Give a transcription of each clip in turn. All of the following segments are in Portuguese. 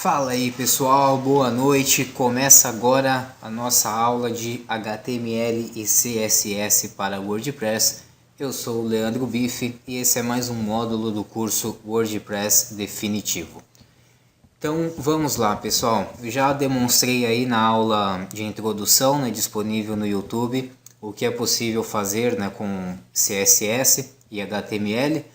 Fala aí pessoal, boa noite. Começa agora a nossa aula de HTML e CSS para WordPress. Eu sou o Leandro Bife e esse é mais um módulo do curso WordPress Definitivo. Então vamos lá pessoal, eu já demonstrei aí na aula de introdução, disponível no YouTube, o que é possível fazer com CSS e HTML.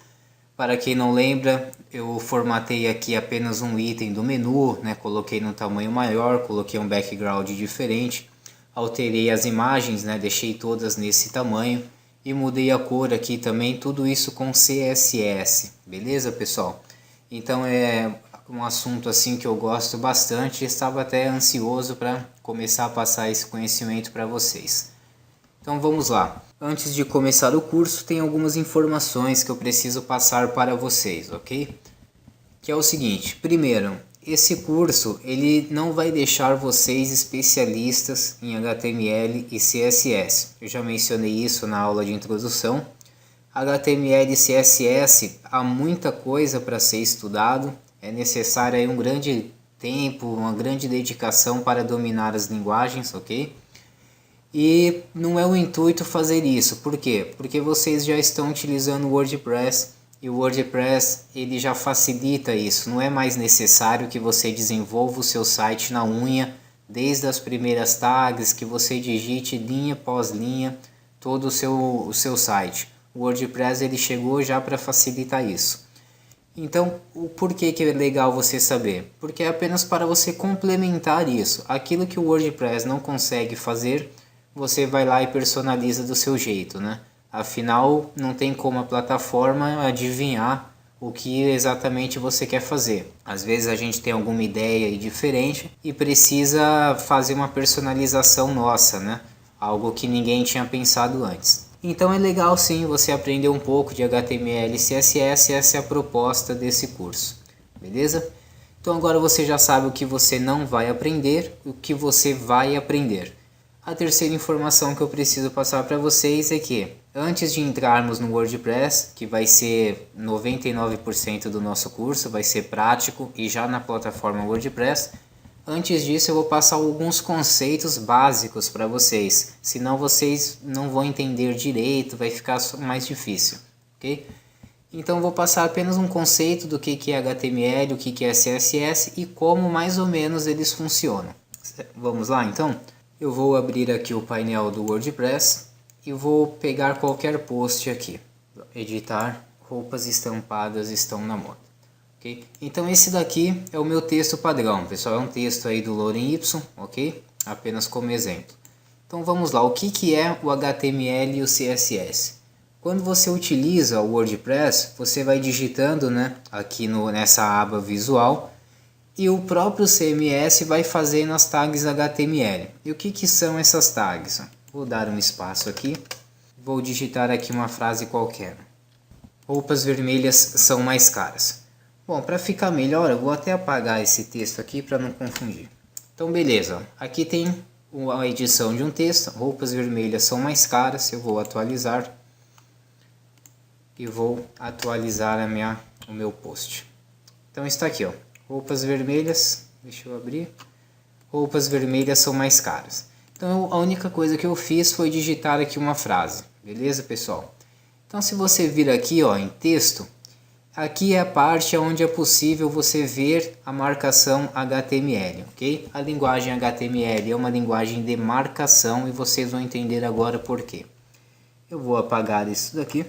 Para quem não lembra, eu formatei aqui apenas um item do menu, coloquei no tamanho maior, coloquei um background diferente, alterei as imagens, deixei todas nesse tamanho e mudei a cor aqui também, tudo isso com CSS, beleza pessoal? Então é um assunto assim que eu gosto bastante e estava até ansioso para começar a passar esse conhecimento para vocês. Então vamos lá. Antes de começar o curso, tem algumas informações que eu preciso passar para vocês, ok? Que é o seguinte, primeiro, esse curso ele não vai deixar vocês especialistas em HTML e CSS. Eu já mencionei isso na aula de introdução. HTML e CSS, há muita coisa para ser estudado, é necessário aí um grande tempo, uma grande dedicação para dominar as linguagens, ok? E não é o intuito fazer isso, por quê? Porque vocês já estão utilizando o WordPress e o WordPress ele já facilita isso, não é mais necessário que você desenvolva o seu site na unha, desde as primeiras tags, que você digite linha após linha todo o seu site. O WordPress ele chegou já para facilitar isso. Então, o porquê que é legal você saber? Porque é apenas para você complementar isso. Aquilo que o WordPress não consegue fazer, você vai lá e personaliza do seu jeito, Afinal, não tem como a plataforma adivinhar o que exatamente você quer fazer. Às vezes a gente tem alguma ideia aí diferente e precisa fazer uma personalização nossa, Algo que ninguém tinha pensado antes. Então é legal sim você aprender um pouco de HTML e CSS, essa é a proposta desse curso, beleza? Então agora você já sabe o que você não vai aprender e o que você vai aprender. A terceira informação que eu preciso passar para vocês é que, antes de entrarmos no WordPress, que vai ser 99% do nosso curso, vai ser prático e já na plataforma WordPress, antes disso eu vou passar alguns conceitos básicos para vocês, senão vocês não vão entender direito, vai ficar mais difícil, ok? Então eu vou passar apenas um conceito do que é HTML, o que é CSS e como mais ou menos eles funcionam. Vamos lá então? Eu vou abrir aqui o painel do WordPress e vou pegar qualquer post aqui. Editar, roupas estampadas estão na moda. Okay? Então esse daqui é o meu texto padrão, pessoal. É um texto aí do Loren Y, ok? Apenas como exemplo. Então vamos lá, o que é o HTML e o CSS? Quando você utiliza o WordPress, você vai digitando aqui nessa aba visual, e o próprio CMS vai fazendo as tags HTML. E o que são essas tags? Vou dar um espaço aqui. Vou digitar aqui uma frase qualquer. Roupas vermelhas são mais caras. Bom, para ficar melhor, eu vou até apagar esse texto aqui para não confundir. Então, beleza. Aqui tem a edição de um texto. Roupas vermelhas são mais caras. Eu vou atualizar. E vou atualizar o meu post. Então, está aqui, ó. Roupas vermelhas, deixa eu abrir, roupas vermelhas são mais caras. Então a única coisa que eu fiz foi digitar aqui uma frase, beleza pessoal? Então se você vir aqui em texto, aqui é a parte onde é possível você ver a marcação HTML, ok? A linguagem HTML é uma linguagem de marcação e vocês vão entender agora por quê. Eu vou apagar isso daqui.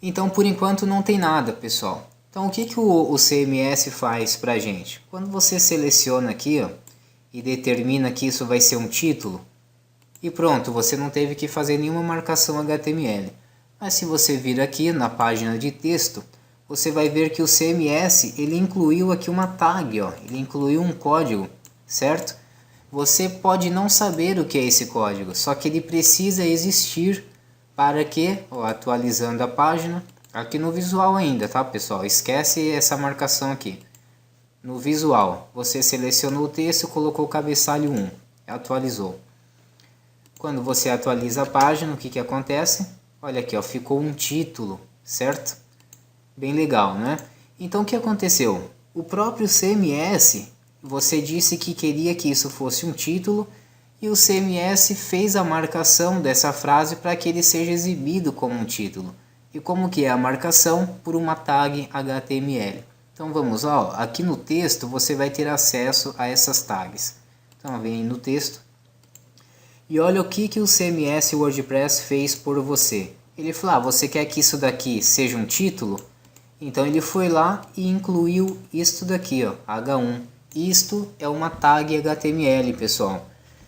Então por enquanto não tem nada pessoal. Então o que o CMS faz para a gente? Quando você seleciona aqui e determina que isso vai ser um título, e pronto, você não teve que fazer nenhuma marcação HTML. Mas se você vir aqui na página de texto, você vai ver que o CMS ele incluiu aqui uma tag, ele incluiu um código, certo? Você pode não saber o que é esse código, só que ele precisa existir para que, atualizando a página, aqui no visual ainda, tá pessoal? Esquece essa marcação aqui. No visual, você selecionou o texto, colocou o cabeçalho 1, atualizou. Quando você atualiza a página, o que acontece? Olha aqui, ficou um título, certo? Bem legal, né? Então o que aconteceu? O próprio CMS, você disse que queria que isso fosse um título e o CMS fez a marcação dessa frase para que ele seja exibido como um título. E como que é a marcação? Por uma tag HTML. Então vamos lá, ó. Aqui no texto você vai ter acesso a essas tags. Então vem no texto. E olha o que o CMS WordPress fez por você. Ele falou, você quer que isso daqui seja um título? Então ele foi lá e incluiu isto daqui, ó, H1. Isto é uma tag HTML, pessoal.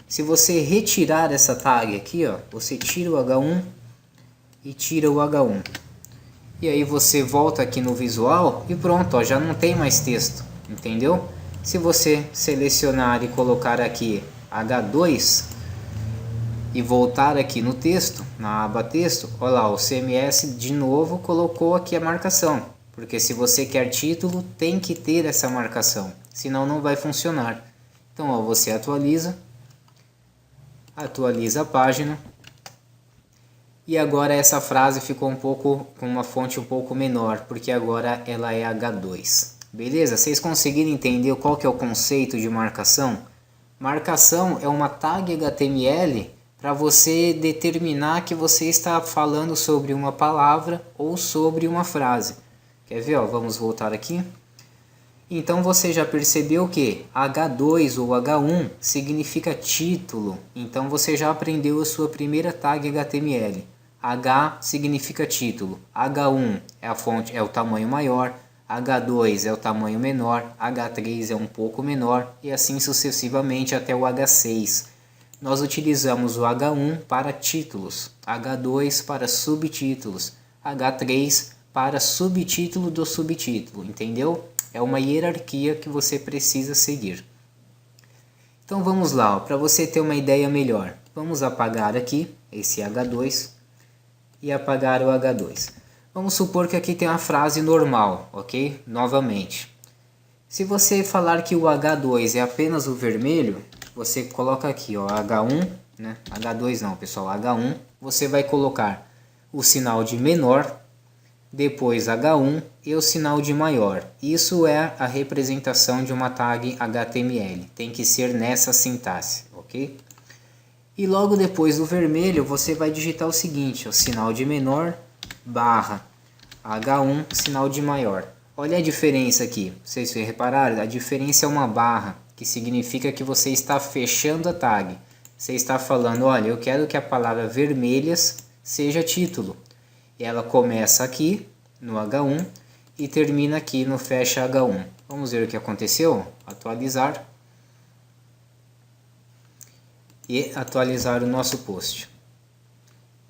Se você retirar essa tag aqui, ó, você tira o H1 e tira o H1. E aí você volta aqui no visual e pronto, ó, já não tem mais texto, entendeu? Se você selecionar e colocar aqui H2 e voltar aqui no texto, na aba texto, olha lá, o CMS de novo colocou aqui a marcação. Porque se você quer título, tem que ter essa marcação, senão não vai funcionar. Então, ó, você atualiza a página. E agora essa frase ficou com uma fonte um pouco menor, porque agora ela é H2. Beleza? Vocês conseguiram entender qual que é o conceito de marcação? Marcação é uma tag HTML para você determinar que você está falando sobre uma palavra ou sobre uma frase. Quer ver? Ó, vamos voltar aqui. Então você já percebeu que H2 ou H1 significa título. Então você já aprendeu a sua primeira tag HTML. H significa título. H1 é a fonte, é o tamanho maior. H2 é o tamanho menor. H3 é um pouco menor. E assim sucessivamente até o H6. Nós utilizamos o H1 para títulos. H2 para subtítulos. H3 para subtítulo do subtítulo. Entendeu? É uma hierarquia que você precisa seguir. Então vamos lá, para você ter uma ideia melhor. Vamos apagar aqui esse H2 e apagar o H2. Vamos supor que aqui tem uma frase normal, ok? Novamente. Se você falar que o H2 é apenas o vermelho, você coloca aqui, ó, H1, né? H2 não, pessoal, H1. Você vai colocar o sinal de menor, depois H1 e o sinal de maior. Isso é a representação de uma tag HTML. Tem que ser nessa sintaxe, ok? E logo depois do vermelho você vai digitar o seguinte, o sinal de menor barra H1, sinal de maior. Olha a diferença aqui, vocês repararam? A diferença é uma barra, que significa que você está fechando a tag. Você está falando, olha, eu quero que a palavra vermelhas seja título. E ela começa aqui no H1 e termina aqui no fecha H1. Vamos ver o que aconteceu? Atualizar. E atualizar o nosso post.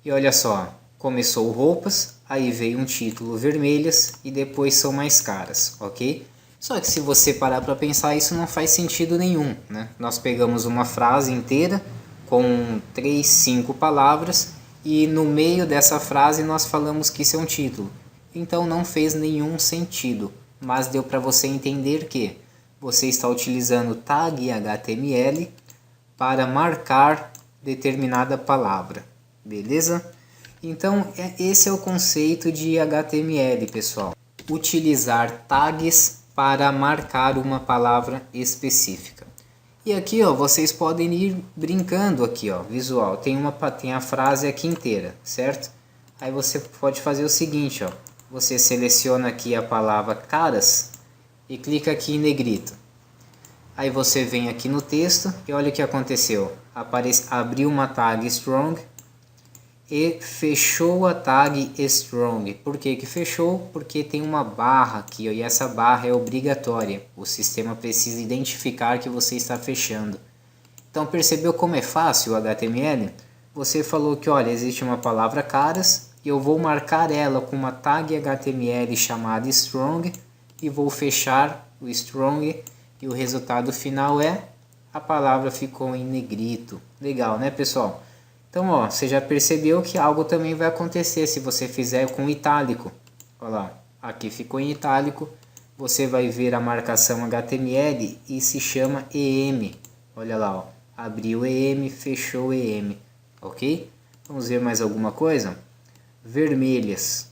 E olha só, começou roupas, aí veio um título vermelhas e depois são mais caras, ok? Só que se você parar para pensar, isso não faz sentido nenhum, né? Nós pegamos uma frase inteira com 3, 5 palavras e no meio dessa frase nós falamos que isso é um título. Então não fez nenhum sentido, mas deu para você entender que você está utilizando tag HTML para marcar determinada palavra, beleza? Então esse é o conceito de HTML, pessoal. Utilizar tags para marcar uma palavra específica. E aqui, ó, vocês podem ir brincando aqui, ó, visual. Tem a frase aqui inteira, certo? Aí você pode fazer o seguinte, ó. Você seleciona aqui a palavra caras e clica aqui em negrito. Aí você vem aqui no texto e olha o que aconteceu. Abriu uma tag strong e fechou a tag strong. Por que que fechou? Porque tem uma barra aqui, ó, e essa barra é obrigatória. O sistema precisa identificar que você está fechando. Então percebeu como é fácil o HTML? Você falou que, olha, existe uma palavra caras e eu vou marcar ela com uma tag HTML chamada strong e vou fechar o strong e o resultado final é a palavra ficou em negrito. Legal, né, pessoal? Então, ó, você já percebeu que algo também vai acontecer se você fizer com itálico. Olha lá, aqui ficou em itálico. Você vai ver a marcação HTML e se chama EM. Olha lá, ó, abriu EM, fechou EM, ok? Vamos ver mais alguma coisa? Vermelhas.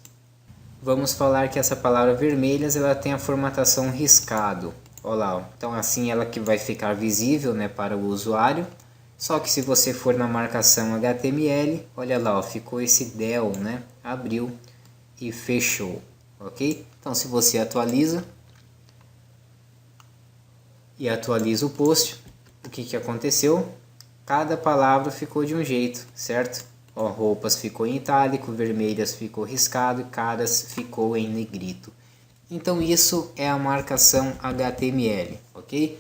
Vamos falar que essa palavra vermelhas ela tem a formatação riscado. Olha lá, ó. Então assim ela que vai ficar visível, né, para o usuário. Só que se você for na marcação HTML, olha lá, ó, ficou esse del, né? Abriu e fechou, ok? Então se você atualiza e atualiza o post, o que aconteceu? Cada palavra ficou de um jeito, certo? Ó, roupas ficou em itálico, vermelhas ficou riscado e caras ficou em negrito. Então isso é a marcação HTML, ok?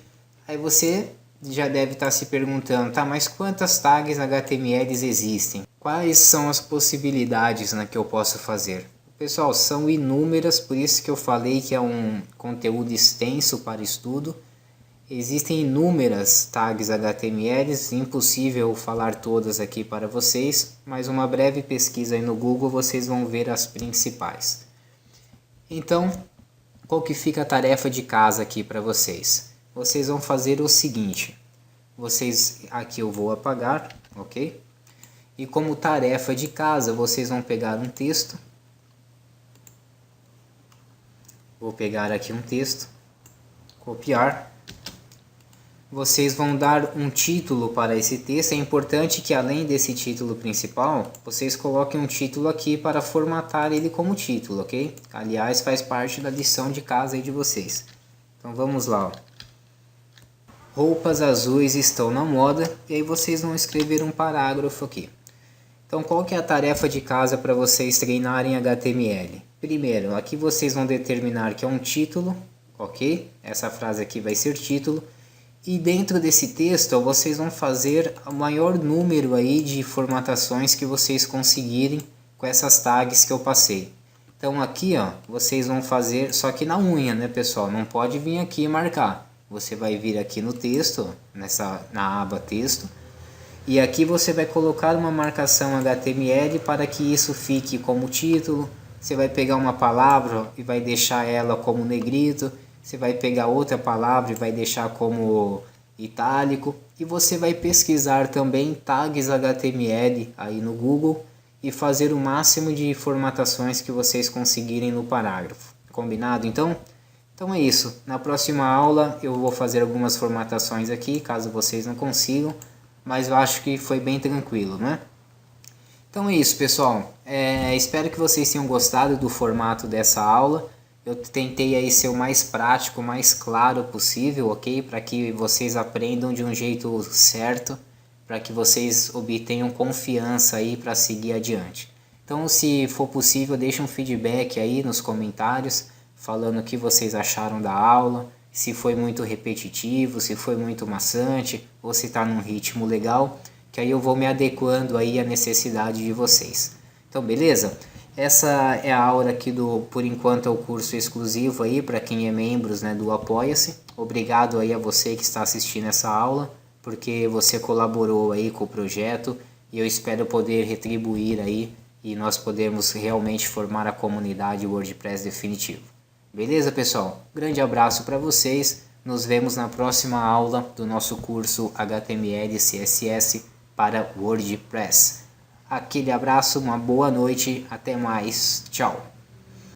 Aí você já deve estar se perguntando, tá, mas quantas tags HTML existem? Quais são as possibilidades, né, que eu posso fazer? Pessoal, são inúmeras, por isso que eu falei que é um conteúdo extenso para estudo. Existem inúmeras tags HTML, impossível falar todas aqui para vocês, mas uma breve pesquisa aí no Google vocês vão ver as principais. Então, qual que fica a tarefa de casa aqui para vocês? Vocês vão fazer o seguinte, aqui eu vou apagar, ok? E como tarefa de casa, vocês vão pegar um texto. Vou pegar aqui um texto, copiar. Vocês vão dar um título para esse texto. É importante que além desse título principal, vocês coloquem um título aqui para formatar ele como título, ok? Aliás, faz parte da lição de casa aí de vocês. Então vamos lá, ó. Roupas azuis estão na moda, e aí vocês vão escrever um parágrafo aqui. Então qual que é a tarefa de casa para vocês treinarem HTML? Primeiro, aqui vocês vão determinar que é um título, ok? Essa frase aqui vai ser título. E dentro desse texto, ó, vocês vão fazer o maior número aí de formatações que vocês conseguirem com essas tags que eu passei. Então aqui, ó, vocês vão fazer, só que na unha, né, pessoal? Não pode vir aqui e marcar. Você vai vir aqui no texto, na aba texto, e aqui você vai colocar uma marcação HTML para que isso fique como título. Você vai pegar uma palavra e vai deixar ela como negrito. Você vai pegar outra palavra e vai deixar como itálico. E você vai pesquisar também tags HTML aí no Google e fazer o máximo de formatações que vocês conseguirem no parágrafo. Combinado então? Então é isso. Na próxima aula eu vou fazer algumas formatações aqui, caso vocês não consigam. Mas eu acho que foi bem tranquilo, né? Então é isso, pessoal. Espero que vocês tenham gostado do formato dessa aula. Eu tentei aí ser o mais prático, mais claro possível, ok? Para que vocês aprendam de um jeito certo, para que vocês obtenham confiança aí para seguir adiante. Então, se for possível, deixe um feedback aí nos comentários, falando o que vocês acharam da aula, se foi muito repetitivo, se foi muito maçante, ou se está num ritmo legal, que aí eu vou me adequando aí à necessidade de vocês. Então, beleza? Essa é a aula aqui por enquanto é o curso exclusivo aí para quem é membros, né, do Apoia-se. Obrigado aí a você que está assistindo essa aula, porque você colaborou aí com o projeto e eu espero poder retribuir aí e nós podemos realmente formar a comunidade WordPress definitivo. Beleza, pessoal? Grande abraço para vocês. Nos vemos na próxima aula do nosso curso HTML e CSS para WordPress. Aquele abraço, uma boa noite, até mais, tchau!